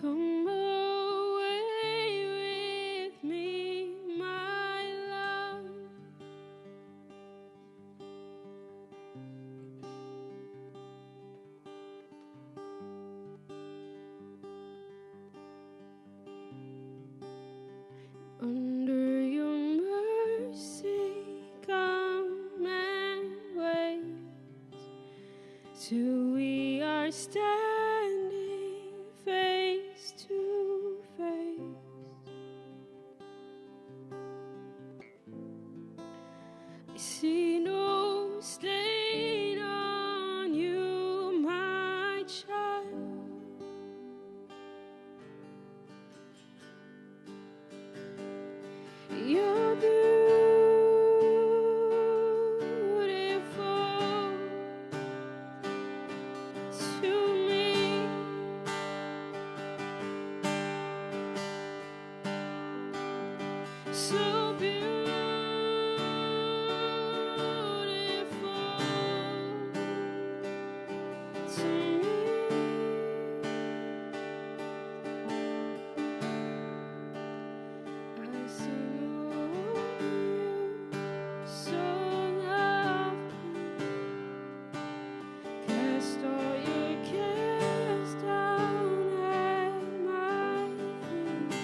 Come away with me, my love. Under your mercy, come and wait till we are standing face to face. I see no stain on you, my child. You're beautiful to me. So beautiful to me. I sing of you, so lovely. Cast all your cares down at my feet.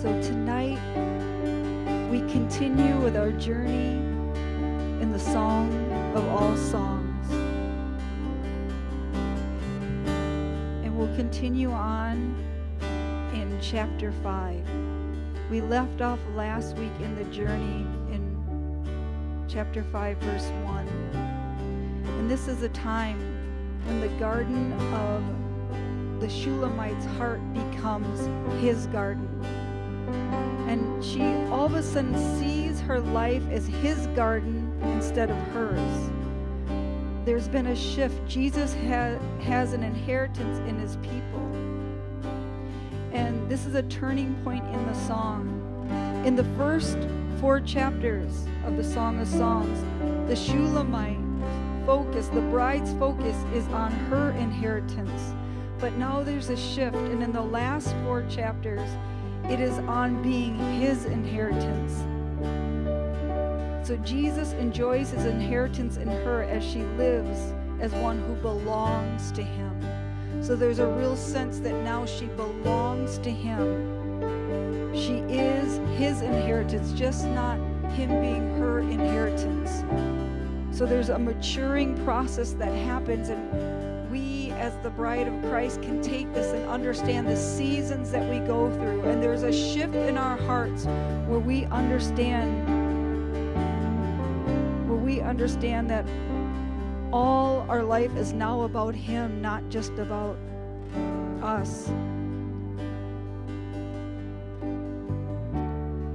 So tonight, we continue with our journey in the Song of All Songs. And we'll continue on in chapter 5. We left off last week in the journey in chapter 5, verse 1. And this is a time when the garden of the Shulamite's heart becomes his garden. And she all of a sudden sees her life as his garden instead of hers. There's been a shift. Jesus has an inheritance in his people. And this is a turning point in the song. In the first 4 chapters of the Song of Songs, the Shulamite focus, the bride's focus is on her inheritance. But now there's a shift, and in the last 4 chapters, it is on being his inheritance. So Jesus enjoys his inheritance in her as she lives as one who belongs to him. So there's a real sense that now she belongs to him. She is his inheritance, just not him being her inheritance. So there's a maturing process that happens, and we as the bride of Christ can take this and understand the seasons that we go through. And there's a shift in our hearts where we understand that all our life is now about him, not just about us.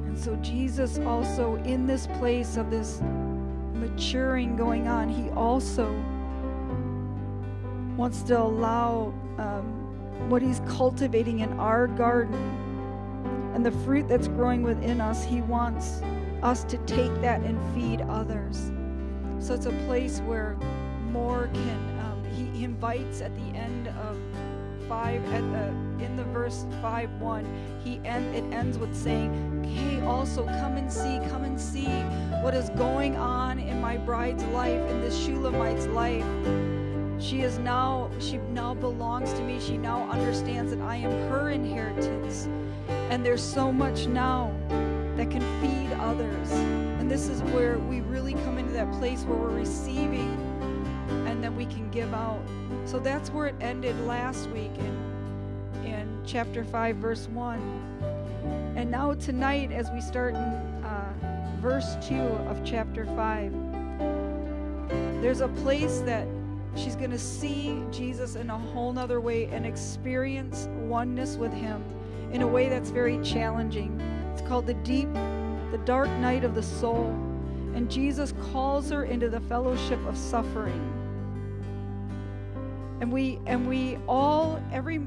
And so Jesus also, in this place of this maturing going on, he also wants to allow what he's cultivating in our garden and the fruit that's growing within us. He wants us to take that and feed others. So it's a place where more can, he invites at the end of 5, in the verse 5:1, it ends with saying, hey, also come and see what is going on in my bride's life, in this Shulamite's life. She now belongs to me. She now understands that I am her inheritance. And there's so much now that can feed others. And this is where we really come into that place where we're receiving and then we can give out. So that's where it ended last week in chapter 5, verse 1. And now tonight, as we start in verse 2 of chapter 5, there's a place that she's going to see Jesus in a whole nother way and experience oneness with him in a way that's very challenging. It's called the dark night of the soul. And Jesus calls her into the fellowship of suffering. And we all, every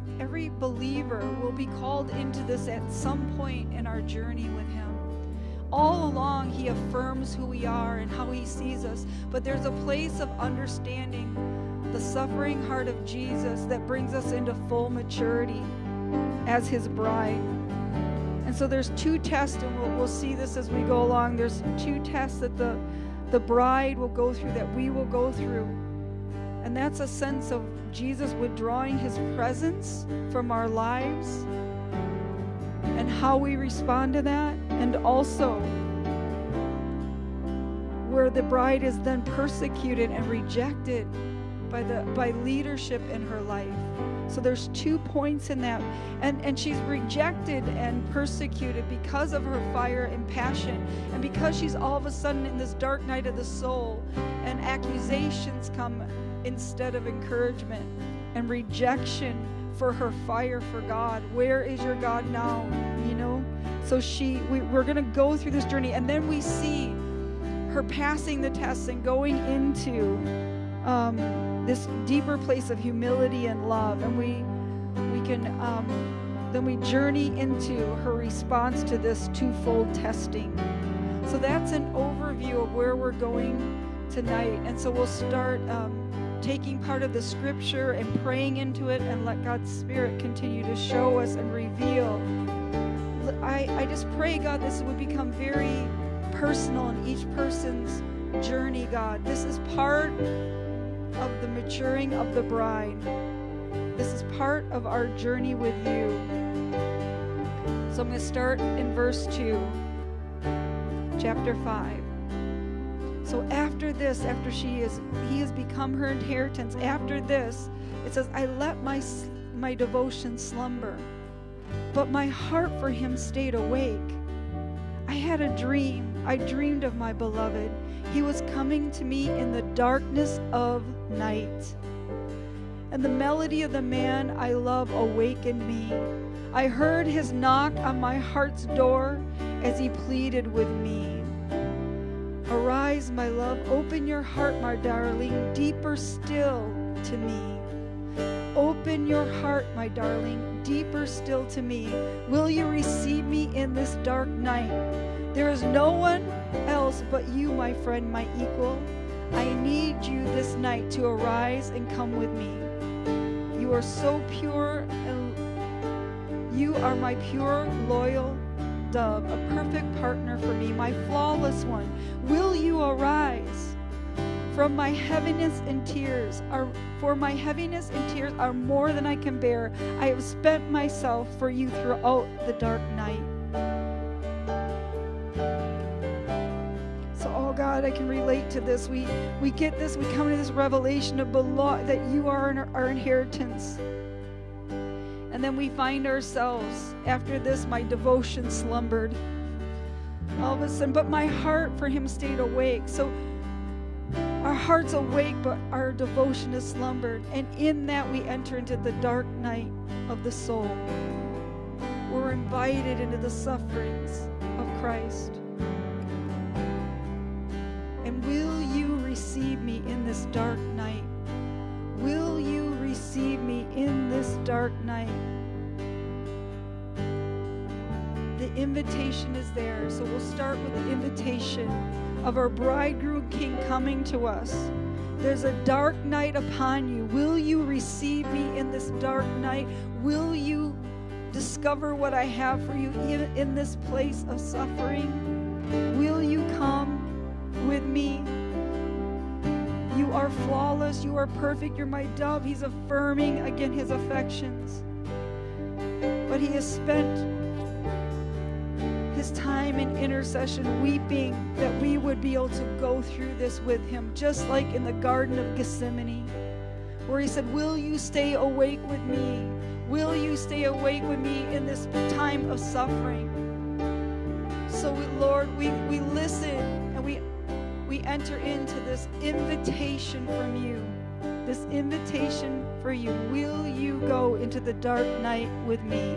believer will be called into this at some point in our journey with him. All along, he affirms who we are and how he sees us. But there's a place of understanding the suffering heart of Jesus that brings us into full maturity as his bride. And so there's 2 tests, and we'll see this as we go along. There's 2 tests that the bride will go through, that we will go through. And that's a sense of Jesus withdrawing his presence from our lives and how we respond to that. And also where the bride is then persecuted and rejected by leadership in her life. So there's 2 points in that. And she's rejected and persecuted because of her fire and passion, and because she's all of a sudden in this dark night of the soul, and accusations come instead of encouragement, and rejection for her fire for God. Where is your God now? You know? So we're going to go through this journey, and then we see her passing the tests and going into this deeper place of humility and love, and then we journey into her response to this twofold testing. So that's an overview of where we're going tonight. And so we'll start taking part of the scripture and praying into it, and let God's Spirit continue to show us and reveal. I just pray, God, this would become very personal in each person's journey, God. This is part of the maturing of the bride. This is part of our journey with you. So I'm going to start in verse 2, chapter 5. So after this, after he has become her inheritance, after this, it says, I let my devotion slumber, but my heart for him stayed awake. I had a dream. I dreamed of my beloved. He was coming to me in the darkness of night. And the melody of the man I love awakened me. I heard his knock on my heart's door as he pleaded with me. Arise, my love, open your heart, my darling, deeper still to me. Open your heart, my darling, deeper still to me. Will you receive me in this dark night? There is no one else but you, my friend, my equal. I need you this night to arise and come with me. You are so pure, and you are my pure, loyal dove, a perfect partner for me, my flawless one. Will you arise? For my heaviness and tears are more than I can bear. I have spent myself for you throughout the dark night. So, oh God, I can relate to this. We get this. We come to this revelation of that you are our inheritance. And then we find ourselves, after this, my devotion slumbered. All of a sudden, but my heart for him stayed awake. So our heart's awake, but our devotion is slumbered. And in that, we enter into the dark night of the soul. We're invited into the sufferings of Christ. And will you receive me in this dark night? Will you receive me in this dark night? The invitation is there. So we'll start with the invitation of our bridegroom king coming to us. There's a dark night upon you. Will you receive me in this dark night? Will you discover what I have for you in this place of suffering? Will you come with me? You are flawless. You are perfect. You're my dove. He's affirming again his affections. But he has spent his time in intercession weeping that we would be able to go through this with him, just like in the Garden of Gethsemane, where he said, will you stay awake with me? Will you stay awake with me in this time of suffering? So Lord, we listen and we enter into this invitation from you. This invitation for you. Will you go into the dark night with me?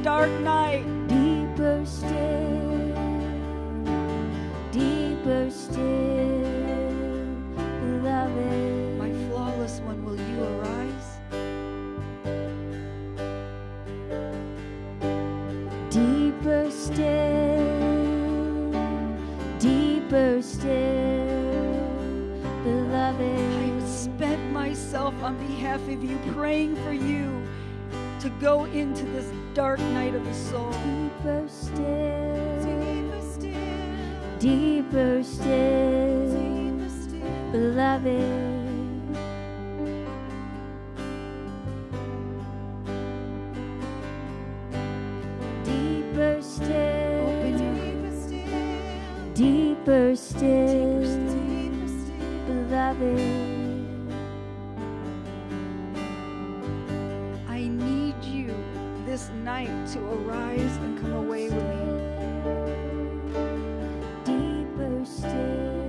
Dark night, deeper still, beloved. My flawless one, will you arise? Deeper still, beloved. I've spent myself on behalf of you, praying for you to go into this dark night of the soul. Deeper still, deeper still, beloved. Deeper still, deeper still, beloved. This night to arise and come away with me. Deeper still,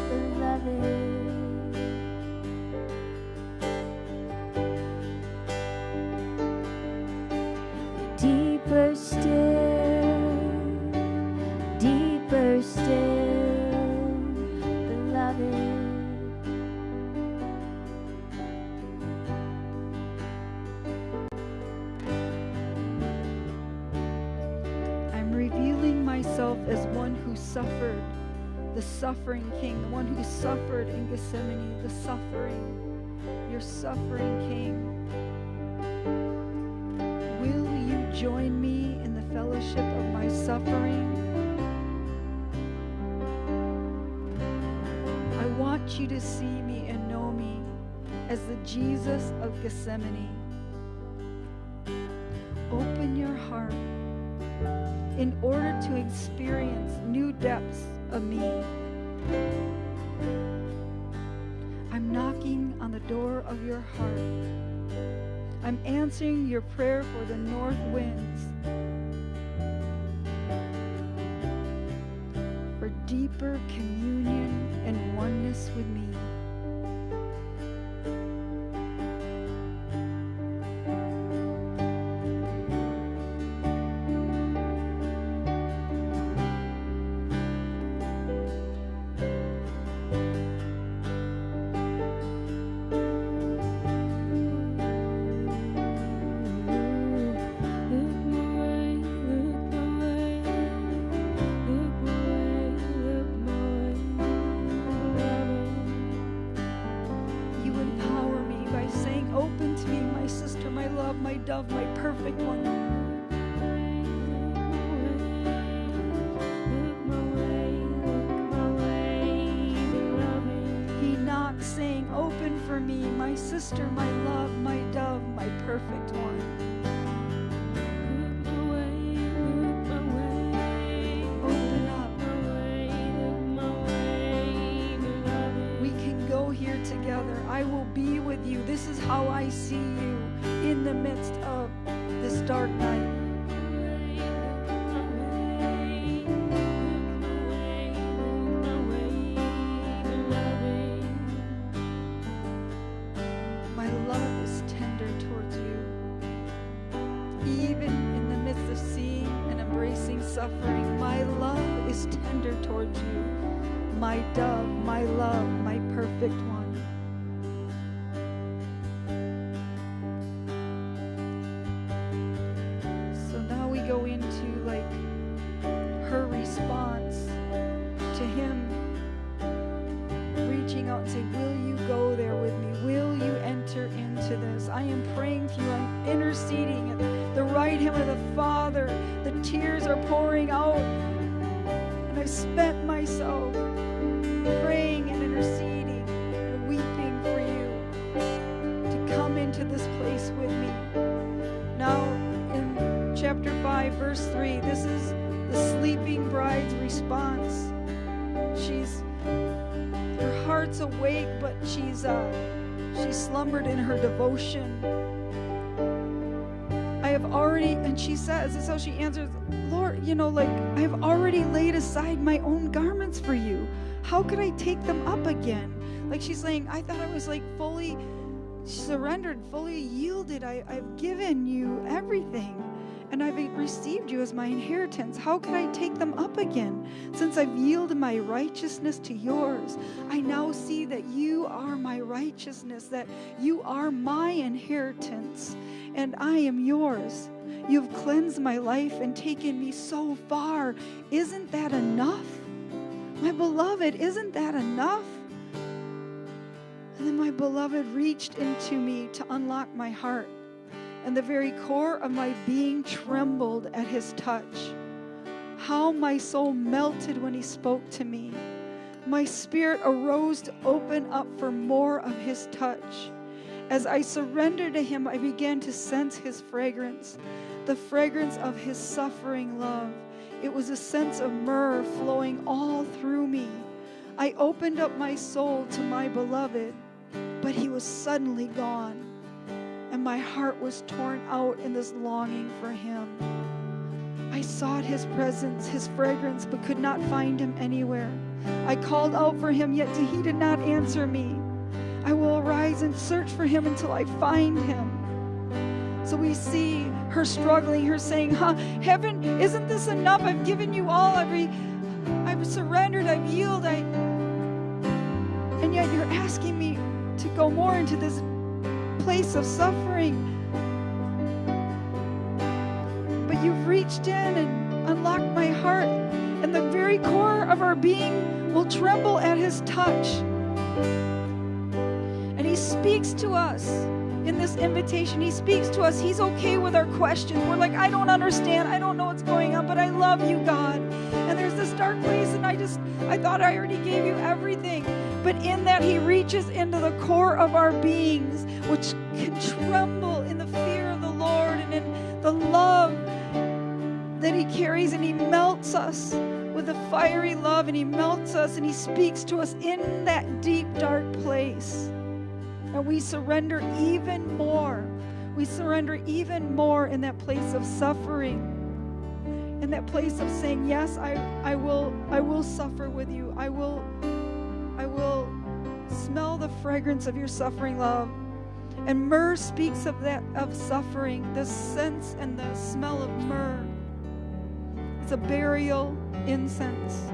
beloved. Deeper still. myself as one who suffered, the suffering King, the one who suffered in Gethsemane, your suffering King. Will you join me in the fellowship of my suffering? I want you to see me and know me as the Jesus of Gethsemane. Open your heart in order to experience new depths of me. I'm knocking on the door of your heart. I'm answering your prayer for the north winds, for deeper communion and oneness with me. Of my perfect one. He knocks saying, open for me, my sister, my love, my dove, my perfect one. Open up. We can go here together. I will be with you. This is how I see you in the midst of this dark night. My love is tender towards you. Even in the midst of seeing and embracing suffering, my love is tender towards you. My dove, my love, my perfect one. Go into like her response to him reaching out and say, will you go there with me? Will you enter into this? I am praying for you. I'm interceding at the right hand of the Father. The tears are pouring out, and I've spent myself praying and interceding and weeping for you to come into this place with me. Now chapter 5, verse 3, this is the sleeping bride's response. Her heart's awake, but she's slumbered in her devotion. I have already, and she says, this is how she answers, Lord, I have already laid aside my own garments for you. How could I take them up again? Like she's saying, I thought I was fully surrendered, fully yielded. I've given you everything. And I've received you as my inheritance. How can I take them up again? Since I've yielded my righteousness to yours, I now see that you are my righteousness, that you are my inheritance, and I am yours. You've cleansed my life and taken me so far. Isn't that enough? My beloved, isn't that enough? And then my beloved reached into me to unlock my heart. And the very core of my being trembled at his touch. How my soul melted when he spoke to me. My spirit arose to open up for more of his touch. As I surrendered to him, I began to sense his fragrance, the fragrance of his suffering love. It was a sense of myrrh flowing all through me. I opened up my soul to my beloved, but he was suddenly gone. And my heart was torn out in this longing for him. I sought his presence, his fragrance, but could not find him anywhere. I called out for him, yet he did not answer me. I will arise and search for him until I find him. So we see her struggling, her saying, heaven, isn't this enough? I've given you all, I've surrendered, I've yielded, and yet you're asking me to go more into this place of suffering. But you've reached in and unlocked my heart very core of our being will tremble at his touch. And he speaks to us in this invitation. He speaks to us. He's okay with our questions. We're like, I don't understand. I don't know what's going on, but I love you, God. And there's this dark place, and I thought I already gave you everything. But in that, he reaches into the core of our beings, which can tremble in the fear of the Lord and in the love that he carries, and he melts us with a fiery love, and he melts us, and he speaks to us in that deep, dark place. And we surrender even more. We surrender even more in that place of suffering, in that place of saying, yes, I will suffer with you. I will smell the fragrance of your suffering love. And myrrh speaks of that, of suffering, the sense and the smell of myrrh. It's a burial incense.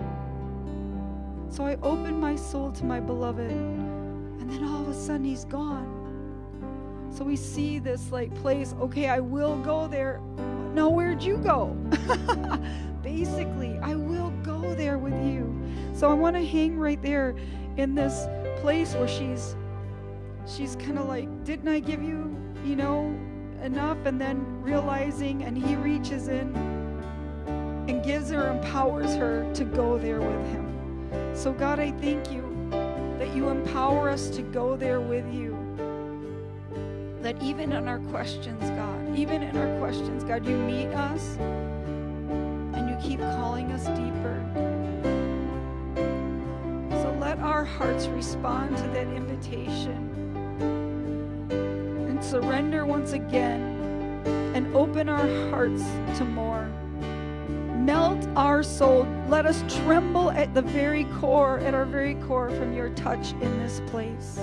So I open my soul to my beloved, and then all of a sudden he's gone. So we see this like place, okay, I will go there. Now where'd you go? Basically, I will go there with you. So I want to hang right there in this place where she's kind of like, didn't I give you, enough? And then realizing, and he reaches in and gives her, empowers her to go there with him. So God, I thank you that you empower us to go there with you. That even in our questions, God, you meet us and you keep calling us deeper. So let our hearts respond to that invitation and surrender once again and open our hearts to more. Melt our soul. Let us tremble at our very core from your touch in this place.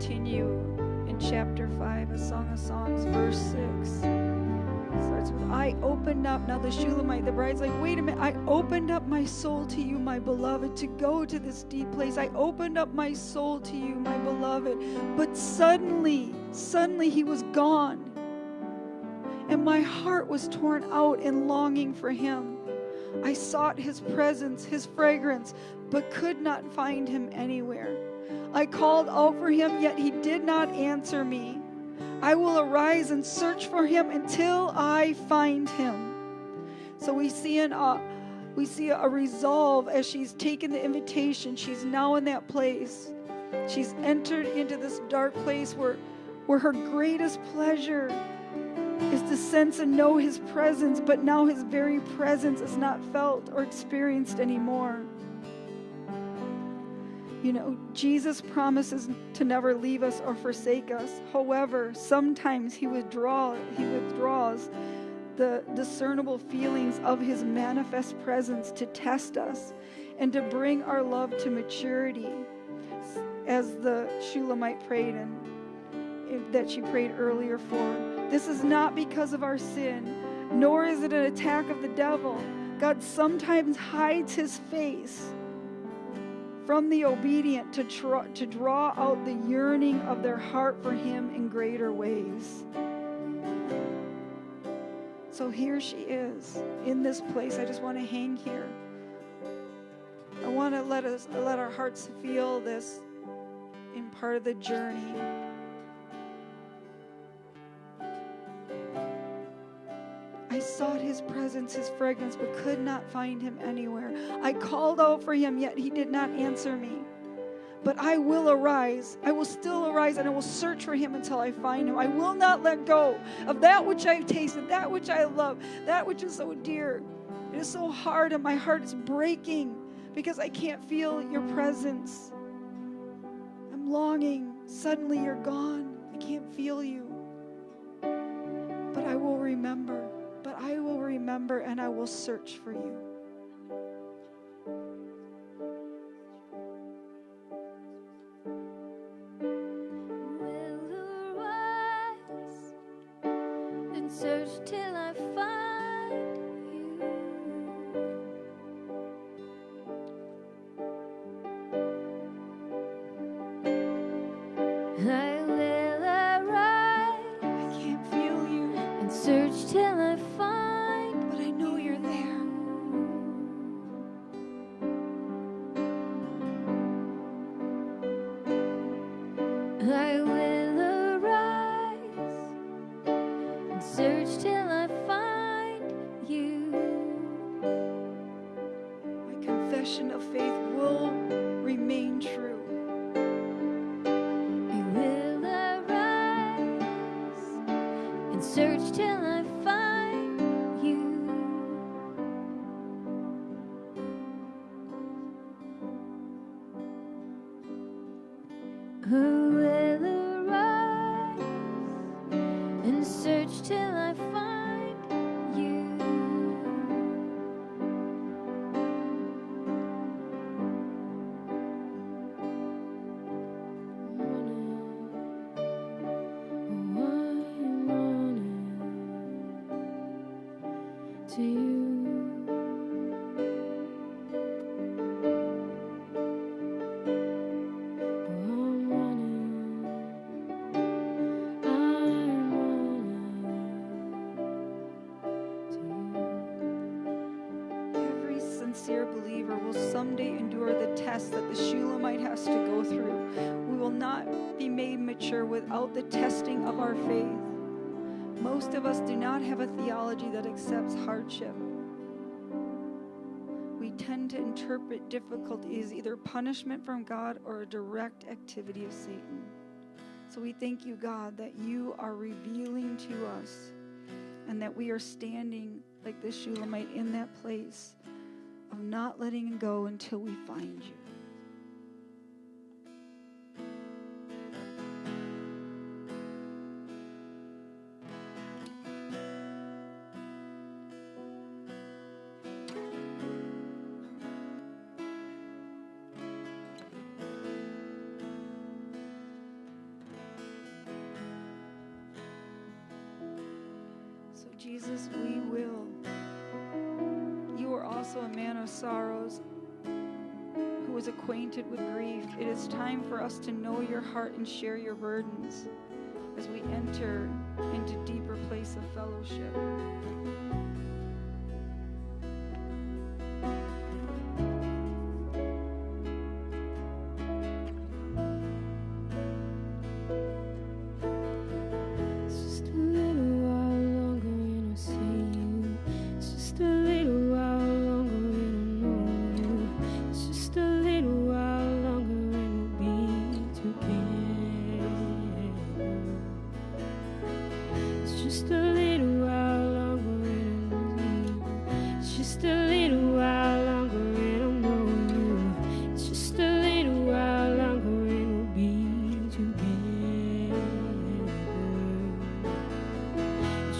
continue in chapter 5, a Song of Songs, verse 6. It starts with, I opened up. Now the Shulamite, the bride's like, wait a minute. I opened up my soul to you, my beloved, to go to this deep place. I opened up my soul to you, my beloved. But suddenly he was gone. And my heart was torn out in longing for him. I sought his presence, his fragrance, but could not find him anywhere. I called out for him, yet he did not answer me. I will arise and search for him until I find him. So we see a resolve as she's taken the invitation. She's now in that place. She's entered into this dark place where her greatest pleasure is to sense and know his presence, but now his very presence is not felt or experienced anymore. You know, Jesus promises to never leave us or forsake us. However, sometimes he withdraws the discernible feelings of his manifest presence to test us and to bring our love to maturity, as the Shulamite prayed and that she prayed earlier for. This is not because of our sin, nor is it an attack of the devil. God sometimes hides his face from the obedient to draw out the yearning of their heart for him in greater ways. So here she is in this place. I just want to hang here. I want to let our hearts feel this in part of the journey. I sought his presence, his fragrance, but could not find him anywhere. I called out for him, yet he did not answer me. But I will arise. I will still arise, and I will search for him until I find him. I will not let go of that which I've tasted, that which I love, that which is so dear. It is so hard, and my heart is breaking because I can't feel your presence. I'm longing. Suddenly you're gone. I can't feel you. But I will remember. And I will search for you. Will arise and search till I find you. I will arise. I can't feel you. And search till I find. But I know you're there. I will arise and search till I find you. My confession of faith will remain true. I will arise and search till I find you. I will arise and search till I find you. To you. Every sincere believer will someday endure the test that the Shulamite has to go through. We will not be made mature without the testing of our faith. Most of us do not have a theology that accepts hardship. We tend to interpret difficulty as either punishment from God or a direct activity of Satan. So we thank you, God, that you are revealing to us and that we are standing like this Shulamite in that place of not letting go until we find you. Jesus, we will. You are also a man of sorrows who is acquainted with grief. It is time for us to know your heart and share your burdens as we enter into deeper place of fellowship.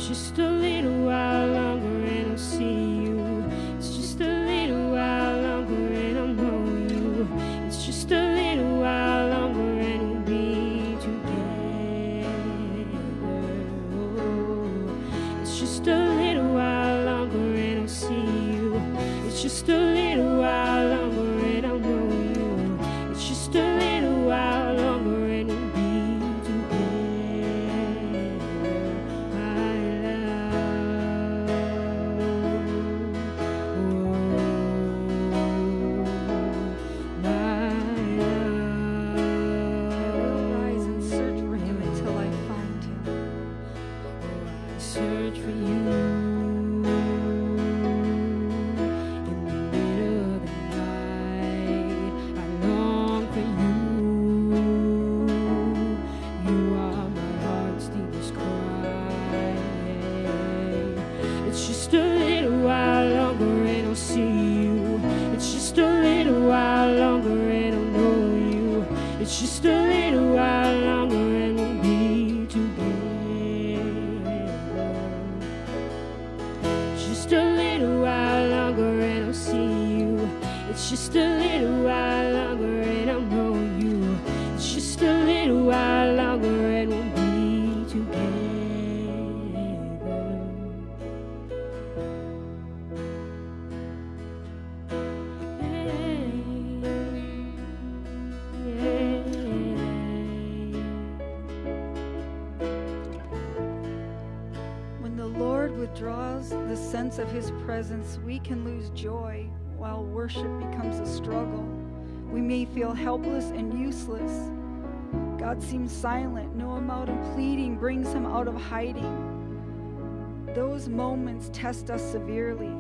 Just a little while longer and I'll see you. It's just a little while longer and I'll know you. It's just a little while longer and we'll be together. It's just a little while longer and I'll see you. It's just a little while longer and I'll know you. It's just a little while longer and we'll be just a little while longer and we'll be together. Just a little while longer and I'll see you. It's just a little while longer and I'll know you. It's just a little while longer and we'll be together. Withdraws the sense of his presence, we can lose joy while worship becomes a struggle. We may feel helpless and useless. God seems silent. No amount of pleading brings him out of hiding. Those moments test us severely,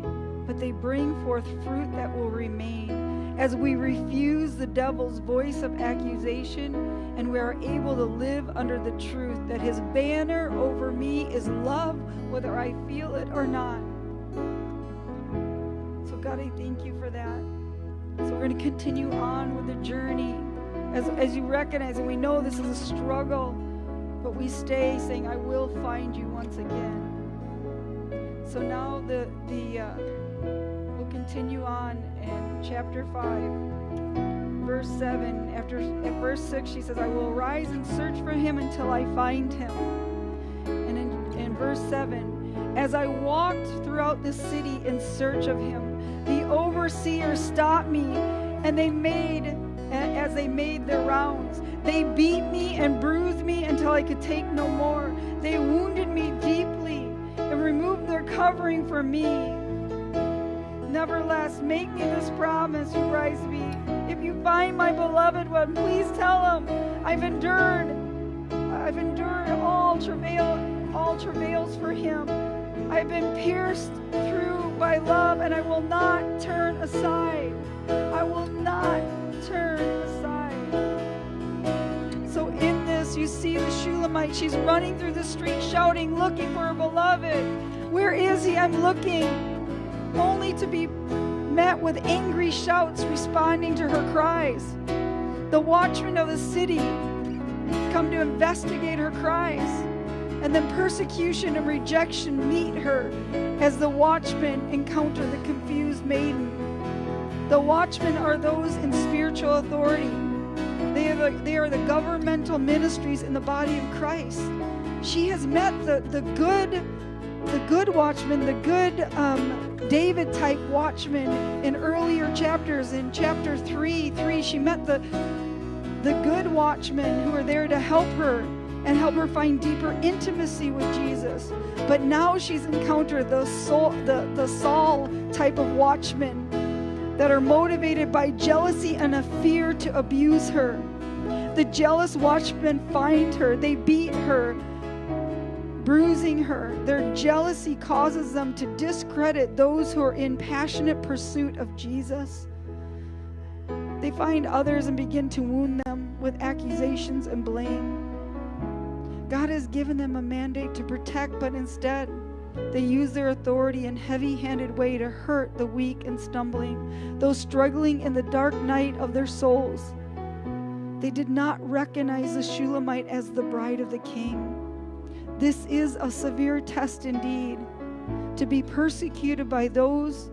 but they bring forth fruit that will remain as we refuse the devil's voice of accusation and we are able to live under the truth that his banner over me is love, whether I feel it or not. So God, I thank you for that. So we're going to continue on with the journey as you recognize, and we know this is a struggle, but we stay saying, I will find you once again. So now we'll continue on in chapter 5, verse 7. At verse 6, she says, I will arise and search for him until I find him. And in verse 7, as I walked throughout the city in search of him, the overseers stopped me, and as they made their rounds, they beat me and bruised me until I could take no more. They wounded me deeply and removed their covering for me. Nevertheless, make me this promise, you rise me. If you find my beloved one, please tell him I've endured all travails for him. I've been pierced through by love, and I will not turn aside. I will not turn aside. So in this, you see the Shulamite. She's running through the street shouting, looking for her beloved. Where is he? I'm looking. Only to be met with angry shouts responding to her cries. The watchmen of the city come to investigate her cries. And then persecution and rejection meet her as the watchmen encounter the confused maiden. The watchmen are those in spiritual authority. They are the governmental ministries in the body of Christ. She has met the good the good watchman, the good David-type watchman in earlier chapters. In chapter 3, she met the good watchmen who are there to help her and help her find deeper intimacy with Jesus. But now she's encountered the Saul type of watchmen that are motivated by jealousy and a fear to abuse her. The jealous watchmen find her, they beat her, bruising her. Their jealousy causes them to discredit those who are in passionate pursuit of Jesus. They find others and begin to wound them with accusations and blame. God has given them a mandate to protect, but instead they use their authority in a heavy-handed way to hurt the weak and stumbling, those struggling in the dark night of their souls. They did not recognize the Shulamite as the bride of the king. This is a severe test indeed, to be persecuted by those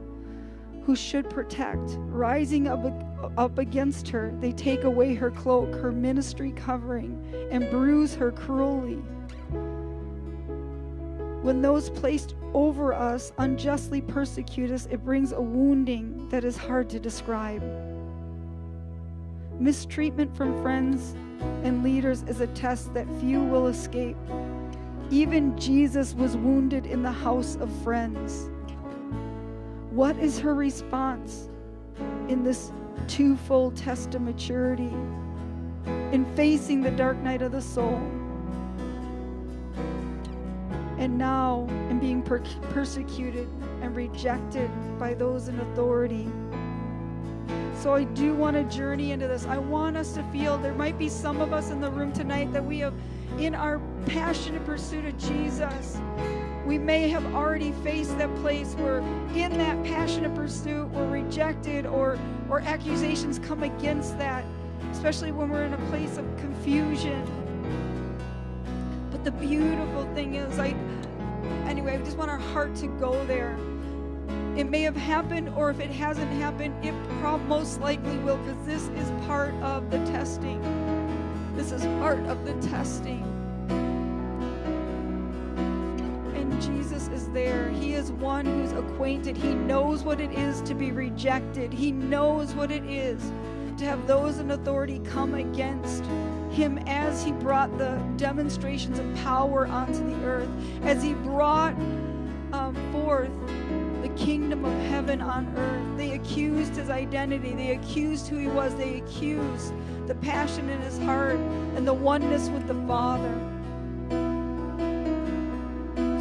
who should protect. Rising up against her, they take away her cloak, her ministry covering, and bruise her cruelly. When those placed over us unjustly persecute us, it brings a wounding that is hard to describe. Mistreatment from friends and leaders is a test that few will escape. Even Jesus was wounded in the house of friends. What is her response in this twofold test of maturity, in facing the dark night of the soul, and now in being persecuted and rejected by those in authority? So I do want to journey into this. I want us to feel, there might be some of us in the room tonight that we have, in our passionate pursuit of Jesus, we may have already faced that place where in that passionate pursuit we're rejected or accusations come against that, especially when we're in a place of confusion. But the beautiful thing is, I just want our heart to go there. It may have happened, or if it hasn't happened, it most likely will, because this is part of the testing. This is part of the testing. And Jesus is there. He is one who's acquainted. He knows what it is to be rejected. He knows what it is to have those in authority come against him, as he brought the demonstrations of power onto the earth, as he brought forth the kingdom of heaven on earth. They accused his identity. They accused who he was. They accused the passion in his heart and the oneness with the Father.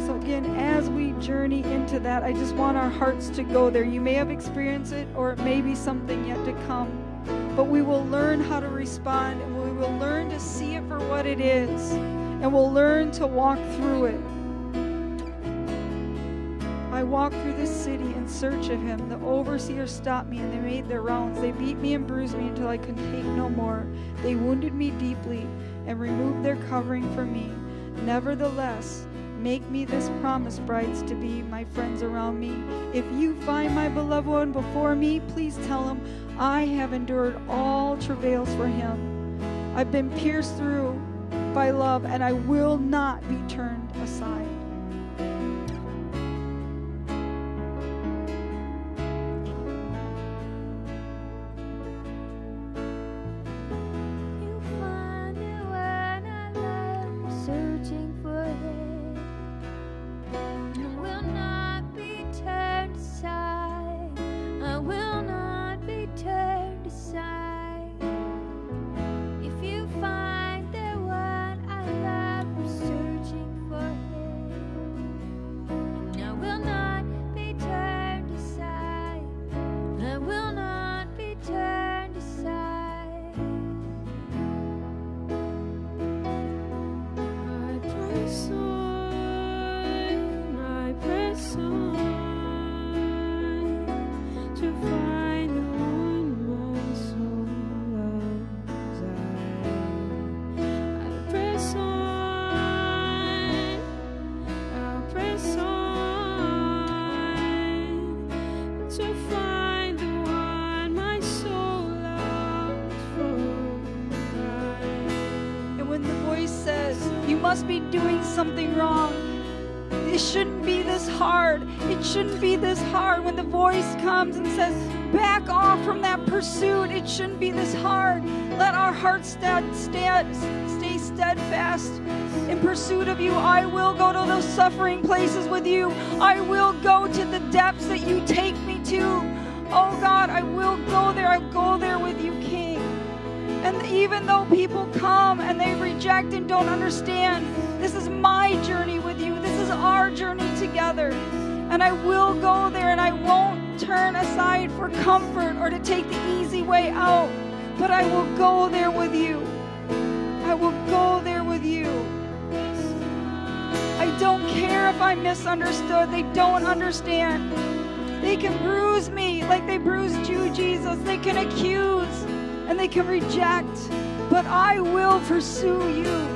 So again, as we journey into that, I just want our hearts to go there. You may have experienced it, or it may be something yet to come. But we will learn how to respond, and we will learn to see it for what it is, and we'll learn to walk through it. I walked through this city in search of him. The overseers stopped me, and they made their rounds. They beat me and bruised me until I could take no more. They wounded me deeply and removed their covering from me. Nevertheless, make me this promise, brides, to be my friends around me. If you find my beloved one before me, please tell him I have endured all travails for him. I've been pierced through by love, and I will not be turned aside. Must be doing something wrong. It shouldn't be this hard. It shouldn't be this hard when the voice comes and says, back off from that pursuit. It shouldn't be this hard. Let our hearts stay steadfast in pursuit of you. I will go to those suffering places with you. I will go to the depths that you take me to. Oh God, I will go there. I go there with you, King. And even though people come and they reject and don't understand, this is my journey with you. This is our journey together. And I will go there, and I won't turn aside for comfort or to take the easy way out. But I will go there with you. I will go there with you. I don't care if I'm misunderstood. They don't understand. They can bruise me like they bruised you, Jesus. They can accuse and they can reject. But I will pursue you.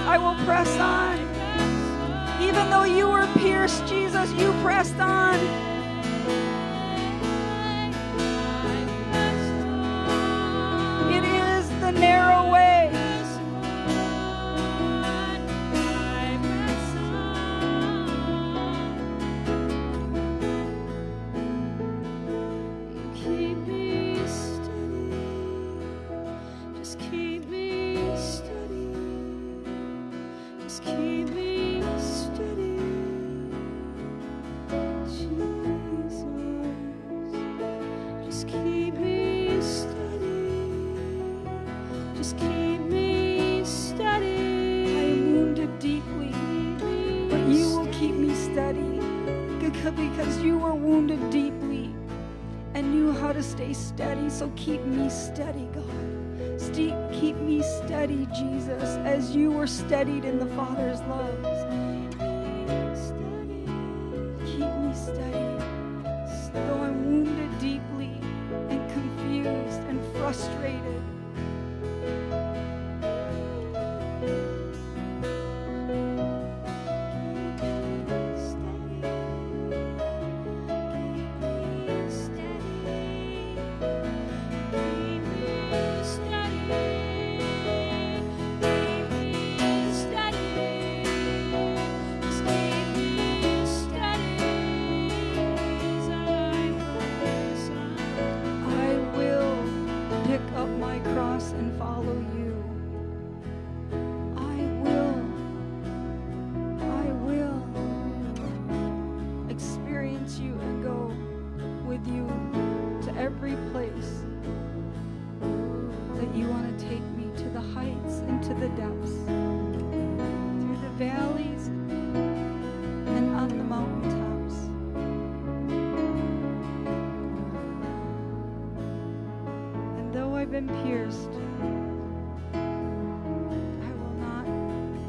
I will press on. Even though you were pierced, Jesus, you pressed on. It is the narrow way. Keep me steady. Just keep me steady. Just keep me steady, Jesus. Just keep me steady. Just keep me steady. I am wounded deeply, but you will keep me steady because you were wounded deeply and knew how to stay steady. So keep me steady, God. Keep me steady, Jesus, as you were steadied in the Father's love. Keep me steady. Though I'm wounded deeply and confused and frustrated. And follow you. I will experience you and go with you to every place that you want to take me, to the heights and to the depths, through the valleys and on the mountaintops. And though I've been pierced, I will not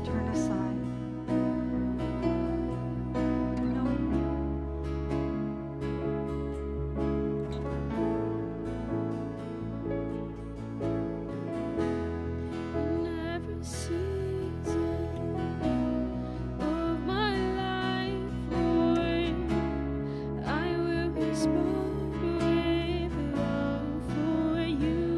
turn aside. No. In every season of my life, Lord, I will respond with love for you.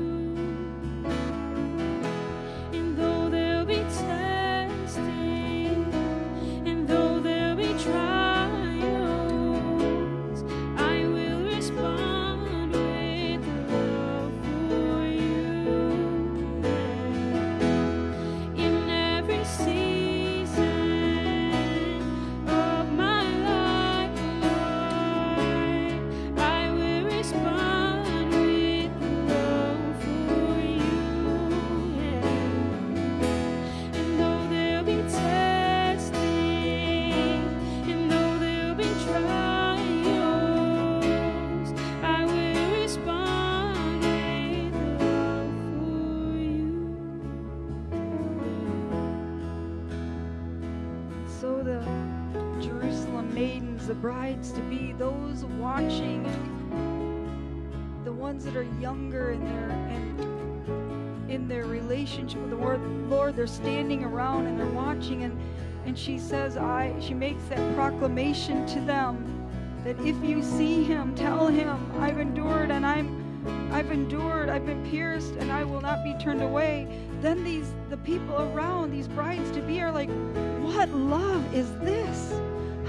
brides to be, those watching, the ones that are younger in their relationship with the Lord, they're standing around and they're watching, and she says, she makes that proclamation to them that if you see him, tell him, I've endured, I've been pierced, and I will not be turned away. Then the people around, these brides to be, are like, what love is this?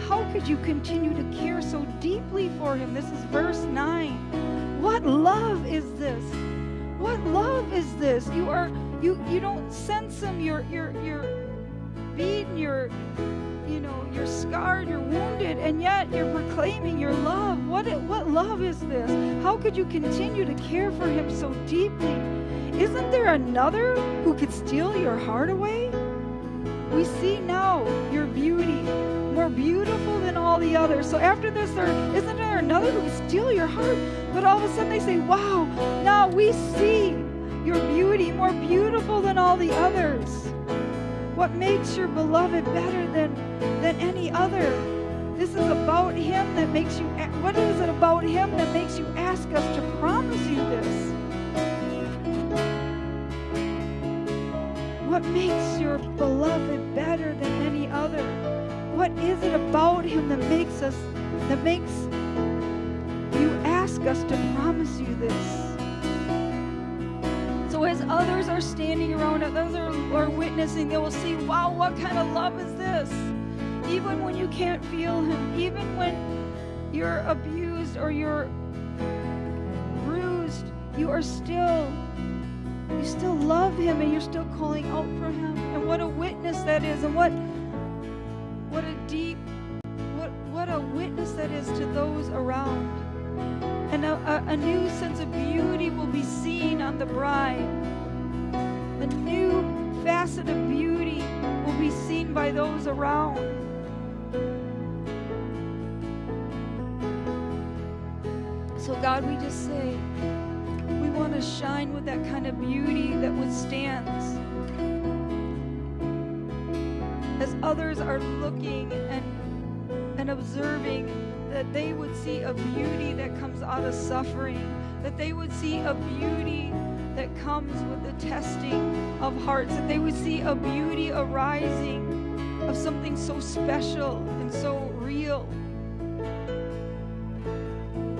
How could you continue to care so deeply for him? This is verse 9. What love is this? What love is this? You don't sense him. You're beaten. You're scarred. You're wounded, and yet you're proclaiming your love. What love is this? How could you continue to care for him so deeply? Isn't there another who could steal your heart away? We see now your beauty, more beautiful than all the others. So after this, isn't there another who could steal your heart? But all of a sudden they say, wow, now we see your beauty, more beautiful than all the others. What makes your beloved better than any other? This is about him that makes you, what is it about him that makes you ask us to promise you this? What makes your beloved better than any other? What is it about him that makes you ask us to promise you this? So as others are standing around, others are witnessing, they will see, wow, what kind of love is this? Even when you can't feel him, even when you're abused or you're bruised, you still love him, and you're still calling out for him. And what a witness that is, and what a witness that is to those around. And a new sense of beauty will be seen on the bride. A new facet of beauty will be seen by those around. So God, we just say, we want to shine with that kind of beauty that withstands. As others are looking and observing, that they would see a beauty that comes out of suffering, that they would see a beauty that comes with the testing of hearts, that they would see a beauty arising of something so special and so real.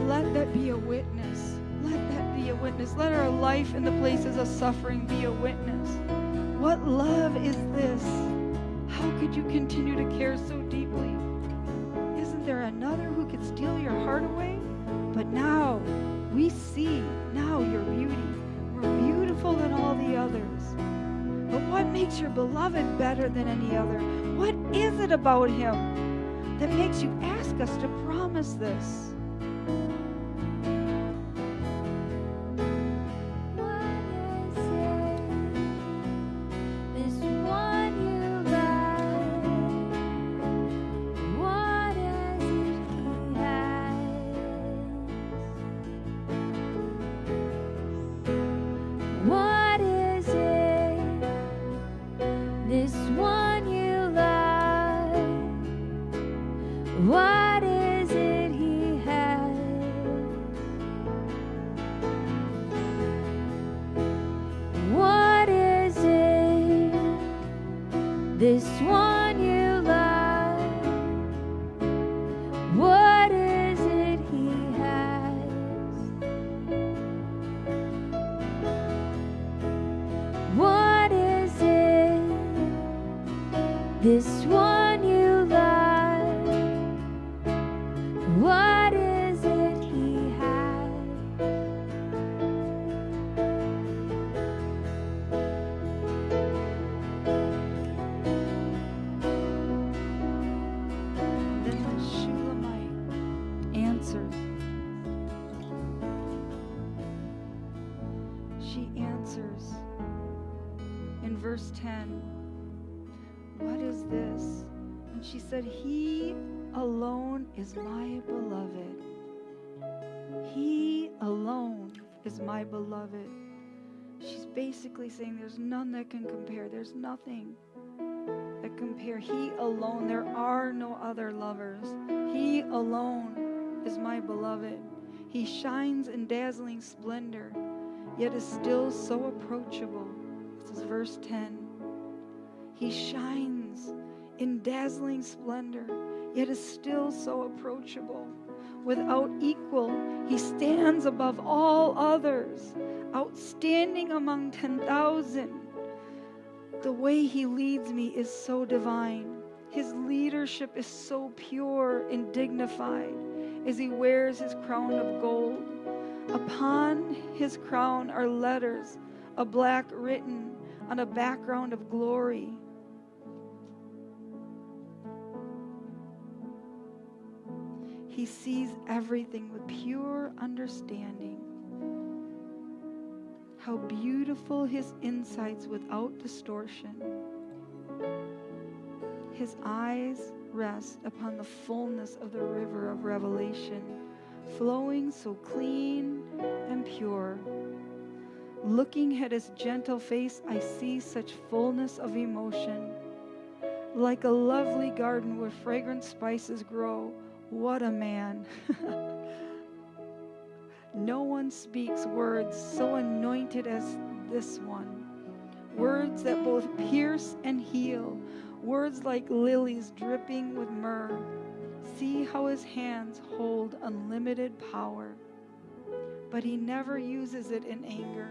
Let that be a witness. Let that be a witness. Let our life in the places of suffering be a witness. What love is this? How could you continue to care so deeply? Isn't there another who could steal your heart away? But now we see now your beauty, more beautiful than all the others. But what makes your beloved better than any other? What is it about him that makes you ask us to promise this? This one you love, what is it he has? What is it? This one you love, what is it he has? She answers in verse 10, what is this? And she said, he alone is my beloved. He alone is my beloved. She's basically saying there's none that can compare. There's nothing that compare. He alone. There are no other lovers. He alone is my beloved. He shines in dazzling splendor, yet is still so approachable. This is verse 10. He shines in dazzling splendor, yet is still so approachable. Without equal, he stands above all others, outstanding among 10,000. The way he leads me is so divine. His leadership is so pure and dignified as he wears his crown of gold. Upon his crown are letters, a black written on a background of glory. He sees everything with pure understanding. How beautiful his insights without distortion. His eyes rest upon the fullness of the river of revelation, flowing so clean and pure. Looking at his gentle face, I see such fullness of emotion. Like a lovely garden where fragrant spices grow. What a man. No one speaks words so anointed as this one. Words that both pierce and heal. Words like lilies dripping with myrrh. See how his hands hold unlimited power. But he never uses it in anger,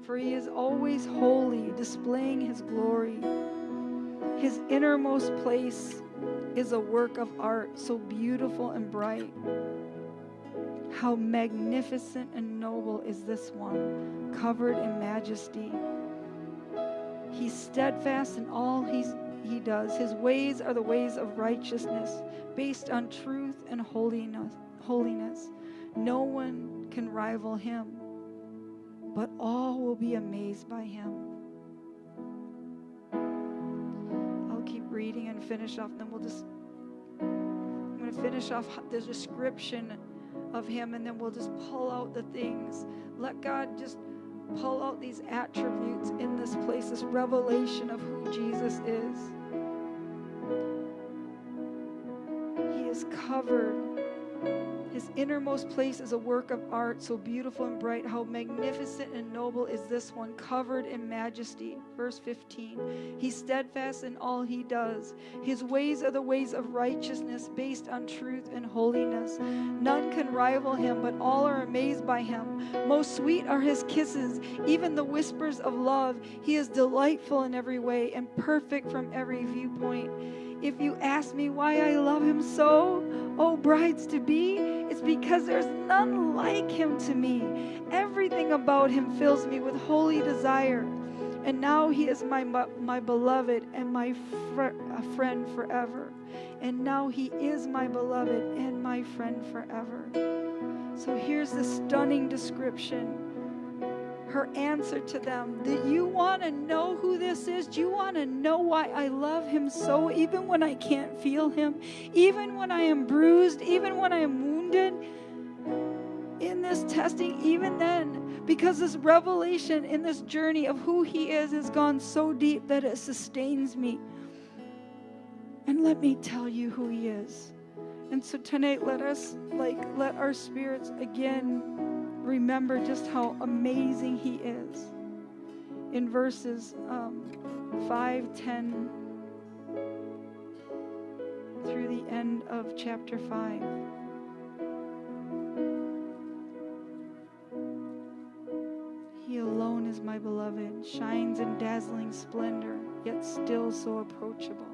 for he is always holy, displaying his glory. His innermost place is a work of art so beautiful and bright. How magnificent and noble is this one, covered in majesty. He's steadfast in all he does. His ways are the ways of righteousness, based on truth and holiness. No one can rival him, but all will be amazed by him. I'll keep reading and finish off, then I'm going to finish off the description of him, and then we'll just pull out the things. Let God just pull out these attributes in this place, this revelation of who Jesus is. He is covered. His innermost place is a work of art, so beautiful and bright. How magnificent and noble is this one, covered in majesty. Verse 15. He's steadfast in all he does. His ways are the ways of righteousness, based on truth and holiness. None can rival him, but all are amazed by him. Most sweet are his kisses, even the whispers of love. He is delightful in every way and perfect from every viewpoint. If you ask me why I love him so, oh brides to be, it's because there's none like him to me. Everything about him fills me with holy desire. And now he is my beloved and my friend forever. And now he is my beloved and my friend forever. So here's the stunning description. Her answer to them. Do you want to know who this is? Do you want to know why I love him so, even when I can't feel him, even when I am bruised, even when I am wounded in this testing, even then, because this revelation in this journey of who he is has gone so deep that it sustains me. And let me tell you who he is. And so tonight, let our spirits again remember just how amazing he is. In verses 5, 10 through the end of chapter 5. He alone is my beloved, shines in dazzling splendor, yet still so approachable.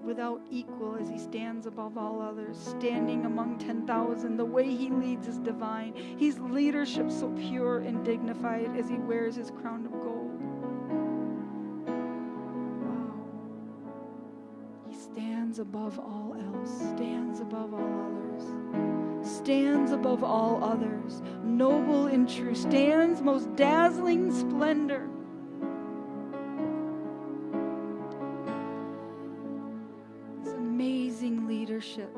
Without equal as he stands above all others, standing among 10,000. The way he leads is divine. His leadership so pure and dignified as he wears his crown of gold. Wow. He stands above all else, stands above all others, stands above all others, noble and true, stands most dazzling splendor. Amazing leadership.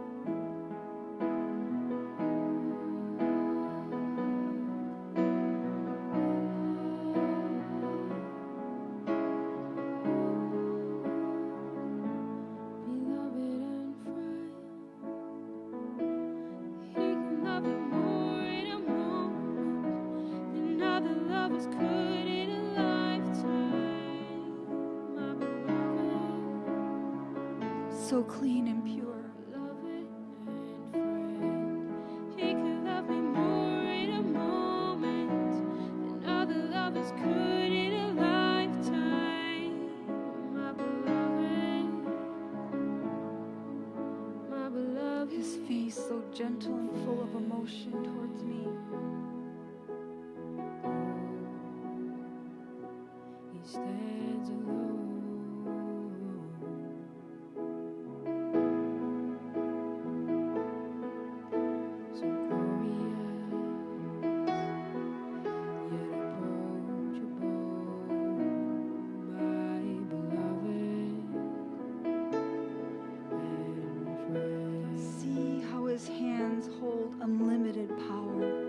Beloved and friend, so clean and pure. beloved and friend. He could love me more in a moment than other lovers could in a lifetime. My beloved, His face so gentle and full of emotion towards me. he stands alone. So glorious, yet approachable, my beloved and friend. See how his hands hold unlimited power.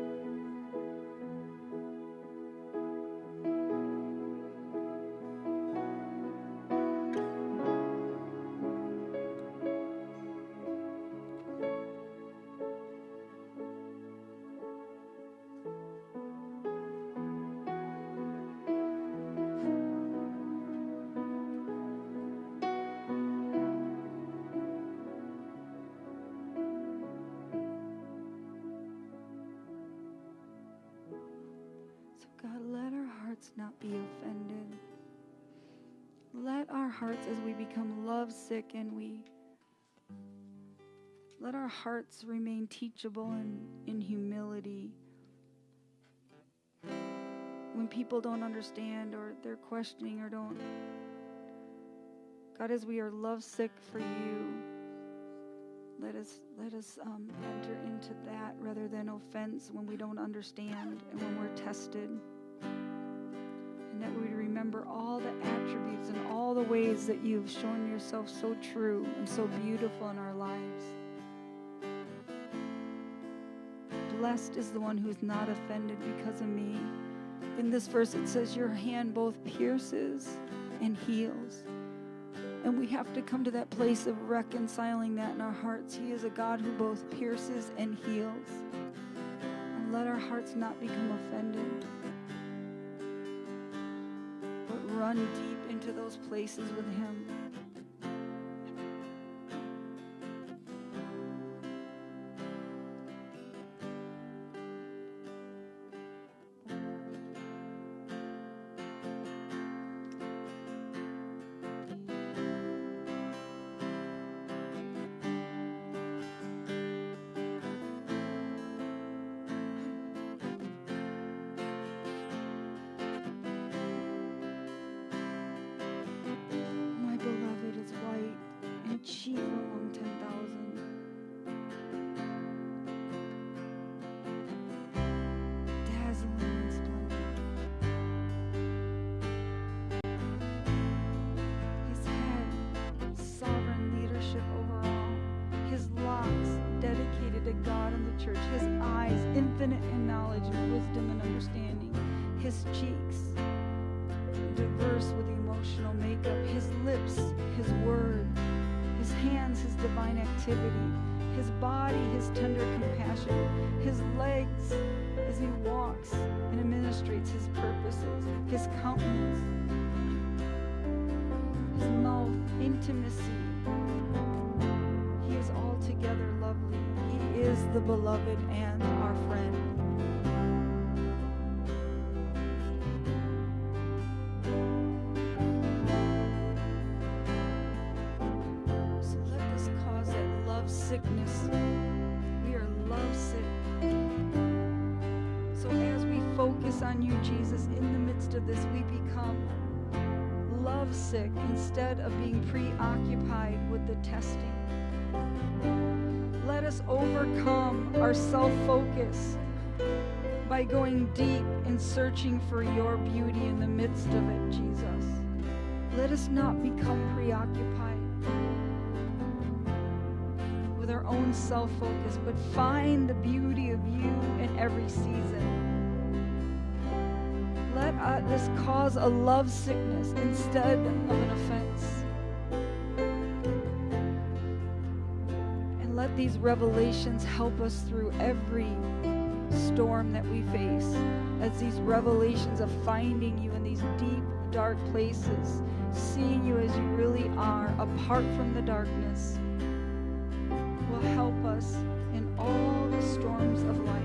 So God, let our hearts not be offended. Let our hearts, as we become lovesick and let our hearts remain teachable and in humility. When people don't understand or they're questioning or don't, God, as we are lovesick for you, let us enter into that rather than offense when we don't understand and when we're tested. And that we would remember all the attributes and all the ways that you've shown yourself so true and so beautiful in our lives. Blessed is the one who is not offended because of me. In this verse it says your hand both pierces and heals. And we have to come to that place of reconciling that in our hearts. He is a God who both pierces and heals. And let our hearts not become offended, but run deep into those places with him. Chief among 10,000. Dazzling in splendor. His head, sovereign leadership over all. His locks, dedicated to God and the church. His eyes, infinite in knowledge and wisdom and understanding. His cheeks, diverse with emotional makeup. His lips, his word. His hands, his divine activity, his body, his tender compassion, his legs as he walks and administrates his purposes, his countenance, his mouth, intimacy. He is altogether lovely. He is the beloved and our friend. Sickness. We are lovesick. So as we focus on you, Jesus, in the midst of this, we become lovesick instead of being preoccupied with the testing. Let us overcome our self-focus by going deep and searching for your beauty in the midst of it, Jesus. Let us not become preoccupied our own self-focus, but find the beauty of you in every season. Let this cause a love sickness instead of an offense. And let these revelations help us through every storm that we face, as these revelations of finding you in these deep, dark places seeing you as you really are, apart from the darkness, will help us in all the storms of life.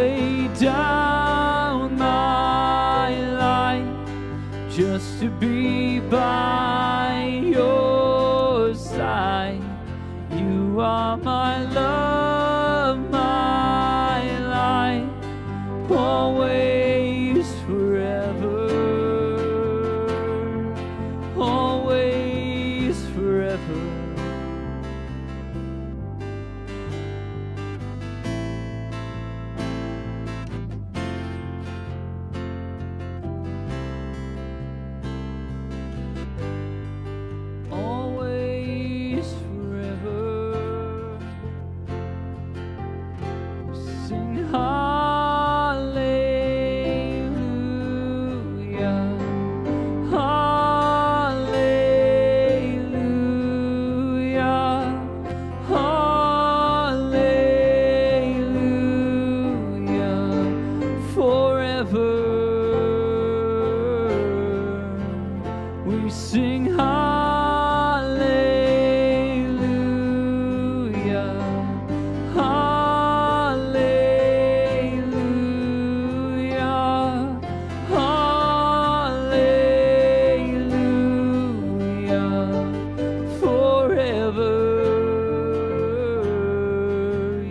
lay down my life just to be by your side. You are my love, my life, always, forever, always, forever. Always, forever. Sing hallelujah, hallelujah, hallelujah, forever. We sing hallelujah, hallelujah, hallelujah, forever.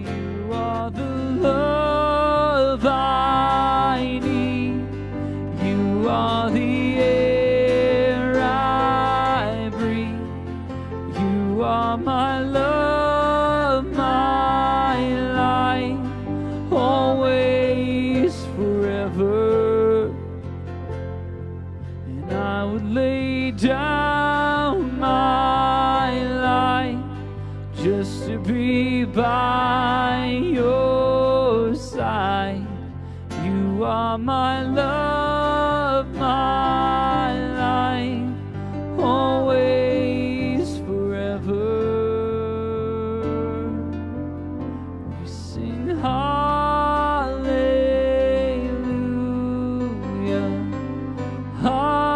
You are the love I need. You are the air I breathe. You are my love, my life, always, forever. And I would lay down my life just to be by your side. You are my love, my life, always, forever. We sing hallelujah, hallelujah,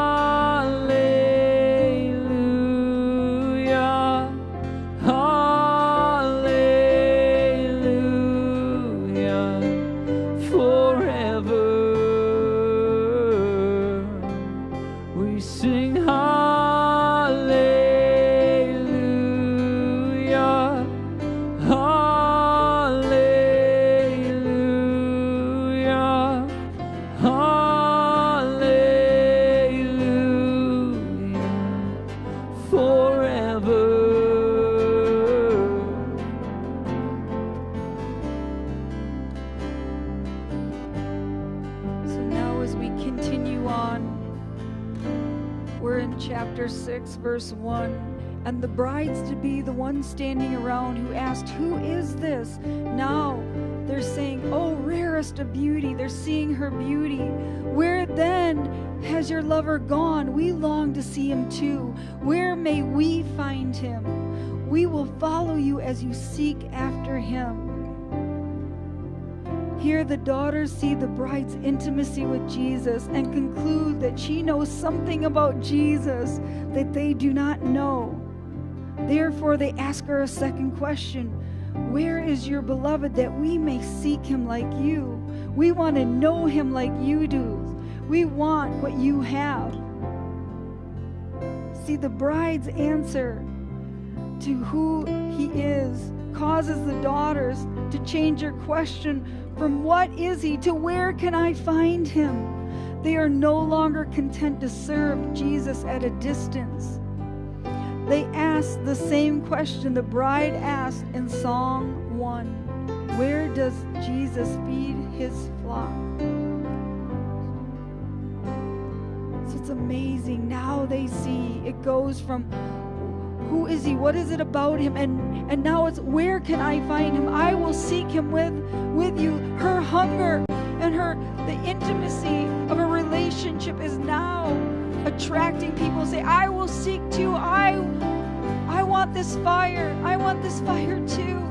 hallelujah, forever. We sing hallelujah, hallelujah, hallelujah, forever. So now as we continue on, we're in chapter 6, verse 1. And the brides to be, the ones standing around who asked, "Who is this?" Now they're saying, "Oh, rarest of beauty." They're seeing her beauty. "Where then has your lover gone? We long to see him too. Where may we find him? We will follow you as you seek after him." Here the daughters see the bride's intimacy with Jesus and conclude that she knows something about Jesus that they do not know. Therefore they ask her a second question. "Where is your beloved, that we may seek him like you?" We want to know him like you do. We want what you have. See, the bride's answer to who he is causes the daughters to change their question from "what is he" to "where can I find him?" They are no longer content to serve Jesus at a distance. They ask the same question the bride asked in Psalm 1. Where does Jesus feed his flock? So it's amazing. Now they see it goes from who is he? What is it about him? And now it's where can I find him? I will seek him with you. Her hunger and the intimacy of a relationship is now attracting people. Say, I will seek too. I want this fire. I want this fire too.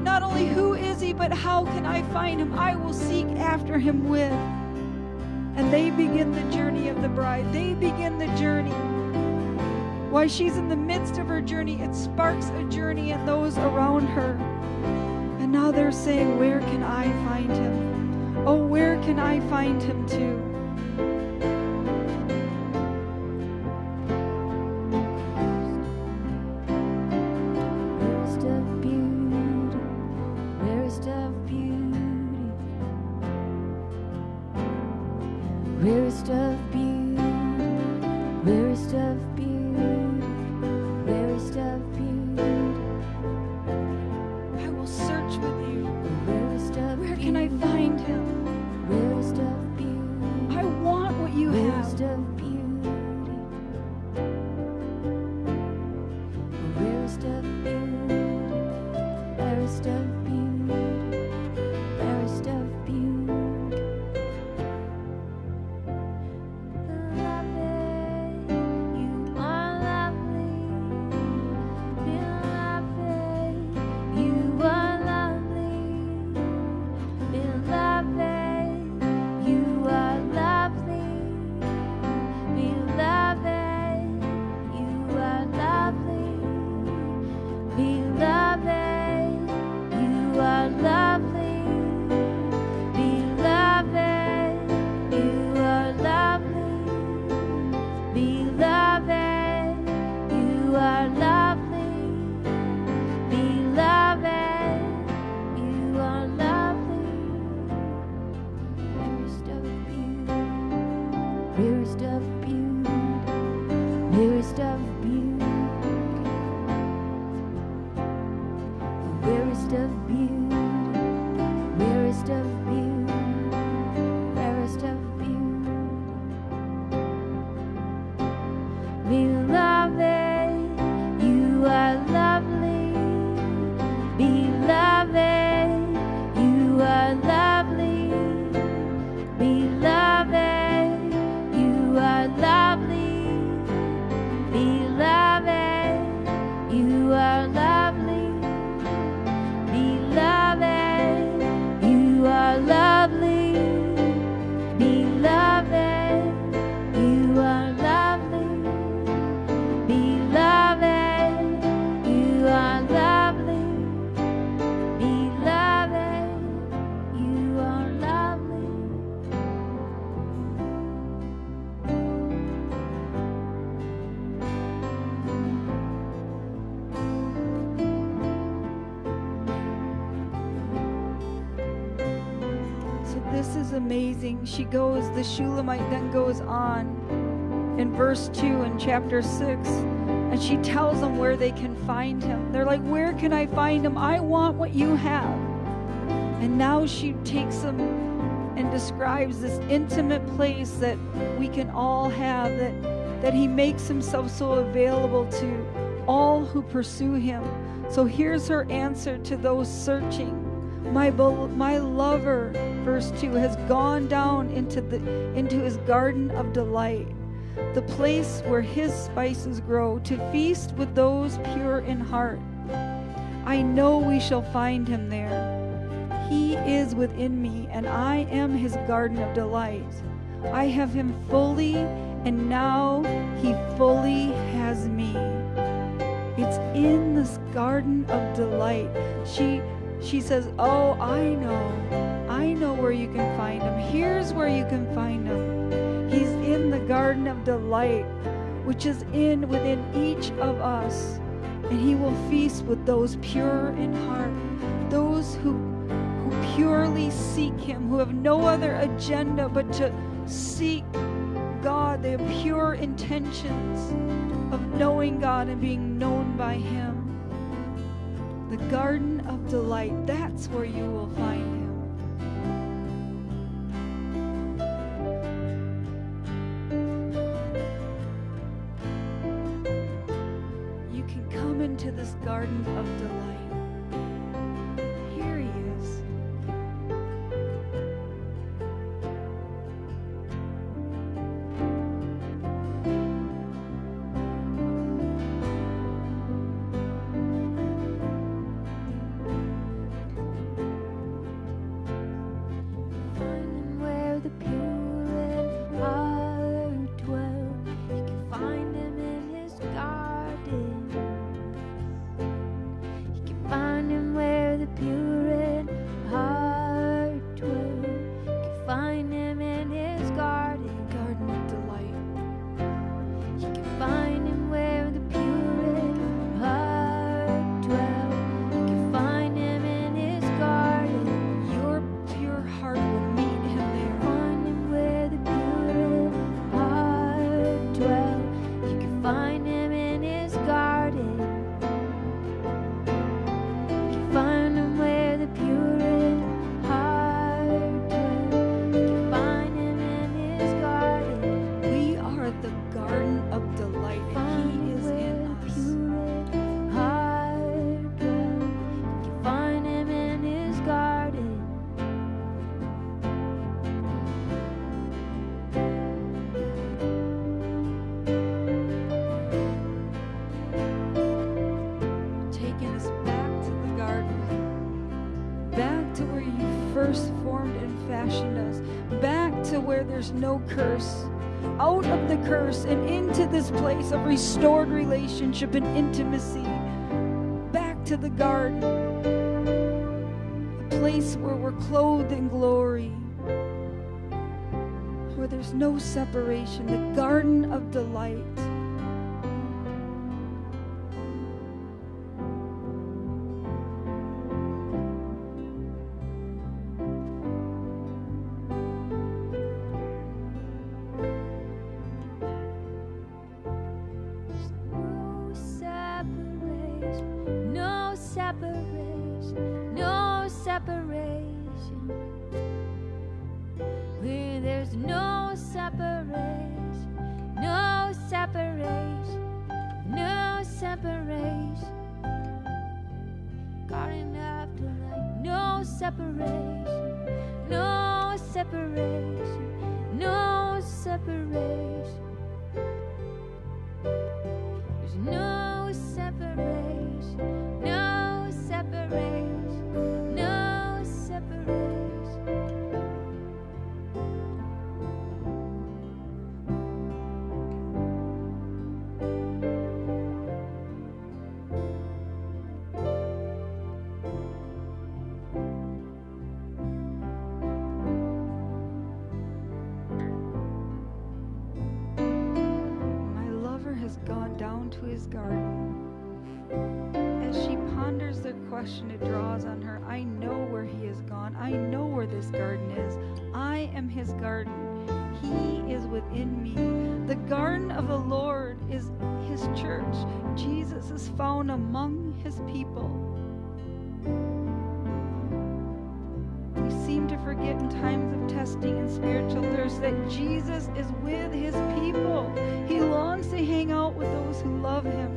Not only who is he, but how can I find him? I will seek after him with. And they begin the journey of the bride. They begin the journey. While she's in the midst of her journey, it sparks a journey in those around her. And now they're saying, where can I find him? can I find him too? Rarest of beauty, rarest of beauty, rarest of beauty, rarest of beauty, rarest of beauty. I will search with you. Rarest of Where can I find him? rarest of beauty, I want what you rarest have. of beauty, rarest of beauty, rarest of beauty, rarest of beauty. Beloved, you are lovely. Beloved, you are lovely. Beloved, you are lovely. Beloved, you are lovely. Beloved, you are lovely. Beloved, you are lovely. Beloved, you are lovely. Beloved, you are lovely. Rarest of beauty, rarest of beauty, rarest of beauty, rarest of beauty, rarest of beauty, rarest of beauty. Beloved, you are lovely. Beloved, you are lovely. Beloved, you are lovely. Beloved, you are lovely. Beloved, you are lovely. Beloved, you are lovely. Beloved, you are lovely. Beloved, you are lovely. So this is amazing. The Shulamite then goes on in verse 2 in chapter 6, and she tells them where they can find him. They're like, where can I find him? I want what you have. And now she takes them and describes this intimate place that we can all have, that he makes himself so available to all who pursue him. So here's her answer to those searching. My lover, verse 2, has gone down into his garden of delight, the place where his spices grow, to feast with those pure in heart. I know we shall find him there. He is within me, and I am his garden of delight. I have him fully, and now he fully has me. It's in this garden of delight. She says, oh, I know where you can find him. Here's where you can find him. He's in the garden of delight, which is within each of us. And he will feast with those pure in heart, those who purely seek him, who have no other agenda but to seek God. They have pure intentions of knowing God and being known by him. The garden of delight, that's where you will find him. You can come into this garden of delight. Here he is. positioned us back to where there's no curse, out of the curse and into this place of restored relationship and intimacy, back to the garden, a place where we're clothed in glory, where there's no separation, the garden of delight. It draws on her. I know where he is gone. I know where this garden is. I am his garden. He is within me. The garden of the Lord is his church. Jesus is found among his people. We seem to forget in times of testing and spiritual thirst that Jesus is with his people. He longs to hang out with those who love him.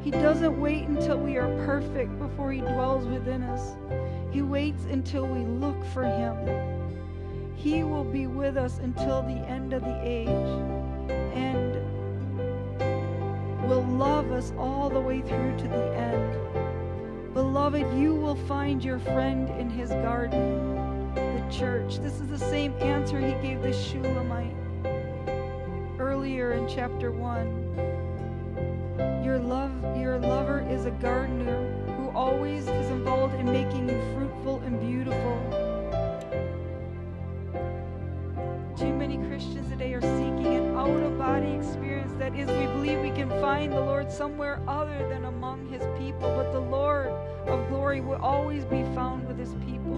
He doesn't wait until we are perfect before he dwells within us. He waits until we look for him. He will be with us until the end of the age and will love us all the way through to the end. Beloved, you will find your friend in his garden, the church. This is the same answer he gave the Shulamite earlier in chapter 1. Your lover is a gardener who always is involved in making you fruitful and beautiful. Too many Christians today are seeking an out-of-body experience. That is, we believe we can find the Lord somewhere other than among his people, but the Lord of glory will always be found with his people.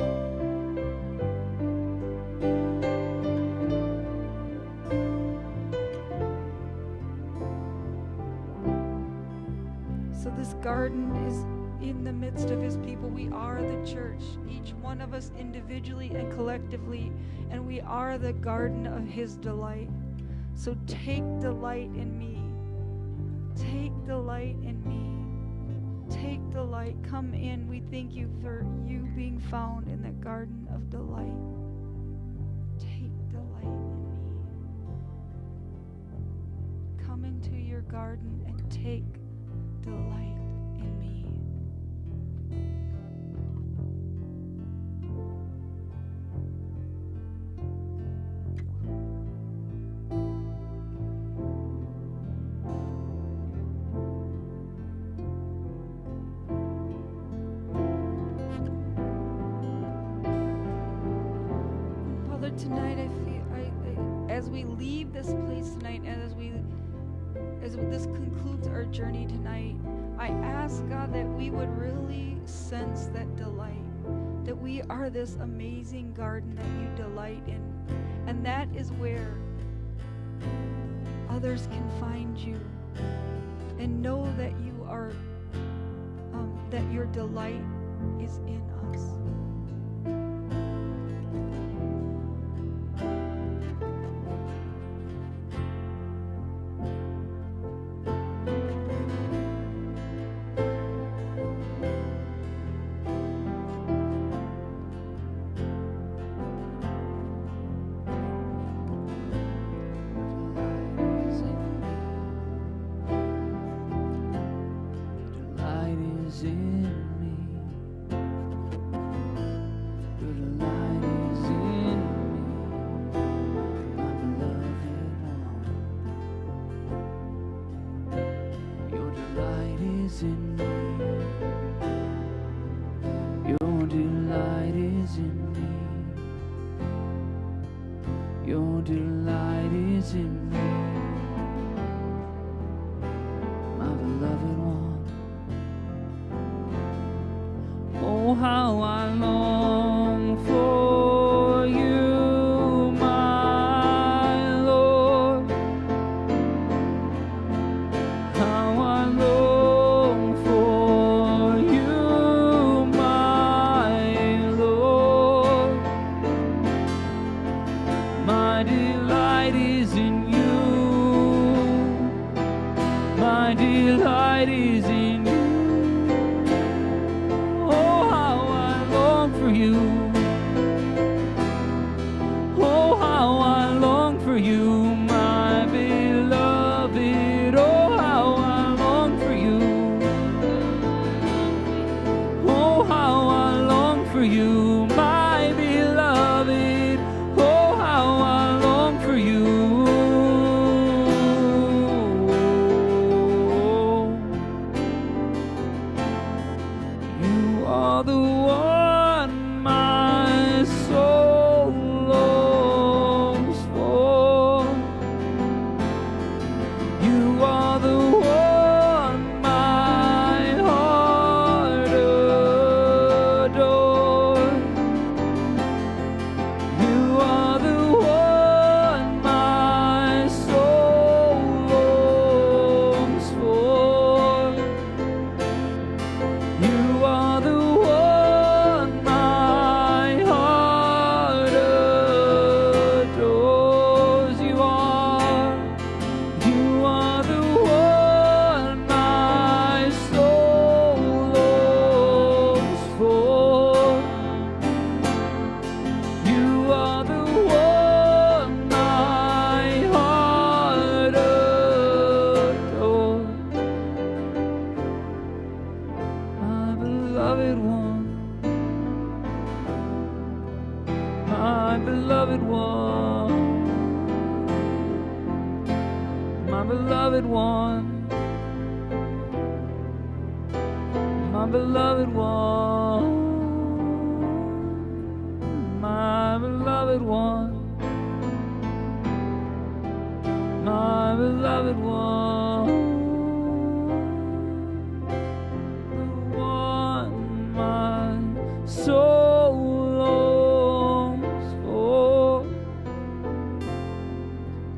Garden is in the midst of his people. We are the church, each one of us individually and collectively, and we are the garden of his delight. So take delight in me. Take delight in me. Take delight. Come in. We thank you for you being found in the garden of delight. Take delight in me. Come into your garden and take delight. Tonight, I feel as we leave this place tonight, and as this concludes our journey tonight, I ask God that we would really sense that delight, that we are this amazing garden that you delight in, and that is where others can find you and know that you are, that your delight is in us. In me. Your delight is in me, my beloved one. Oh, how I long for you, my Lord. How I long for you, my Lord. My delight is in you. My delight is in you. Oh, how I long for you. Oh, how I long for you, my beloved. Oh, how I long for you. Oh, how I long for you, my beloved. Oh, how I long for you. You are the one my soul longs for. You are the one my heart adores. You are the one my soul longs for. You are the one my heart adores. You are the one my soul longs for. You are the one my heart adores. My beloved one, my beloved one, my beloved one, my beloved one, my beloved one, my beloved one. The one my soul longs for.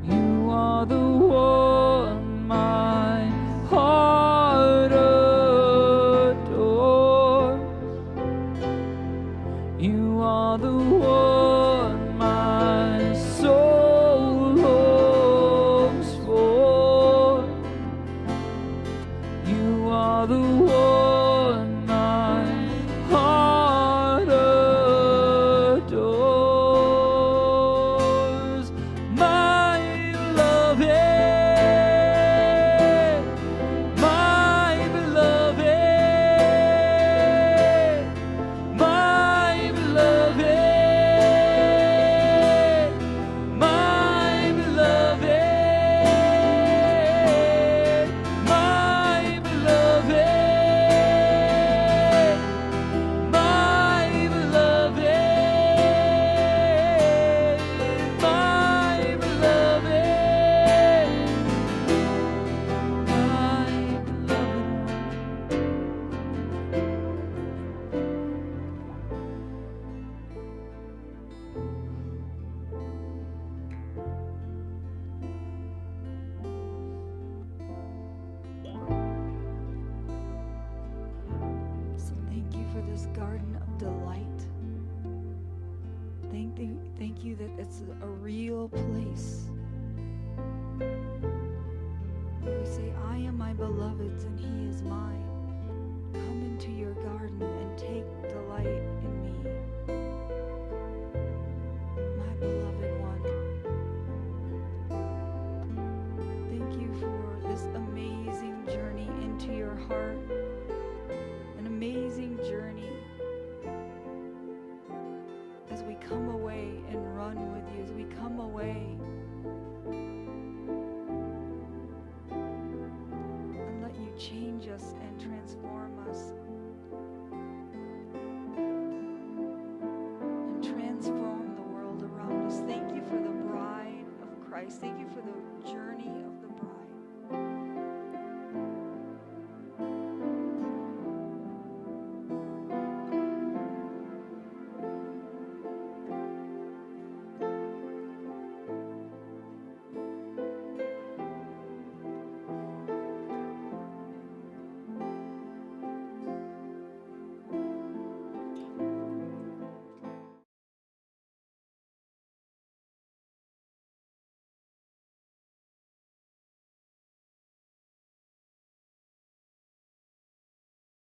You are the one my heart adores. You are the one my soul longs for. You are the one my heart adores. My beloved, my beloved, my beloved, my beloved, my beloved, my beloved, my beloved, my beloved. So thank you for this garden of delight. Thank you that it's a real place. We say, I am my beloved's and he is mine. Come into your garden and take delight in me. My beloved one. Thank you for this amazing journey into your heart. An amazing journey as we come away and run with you, as we come away and let you change us and transform us. Christ. Thank you for the journey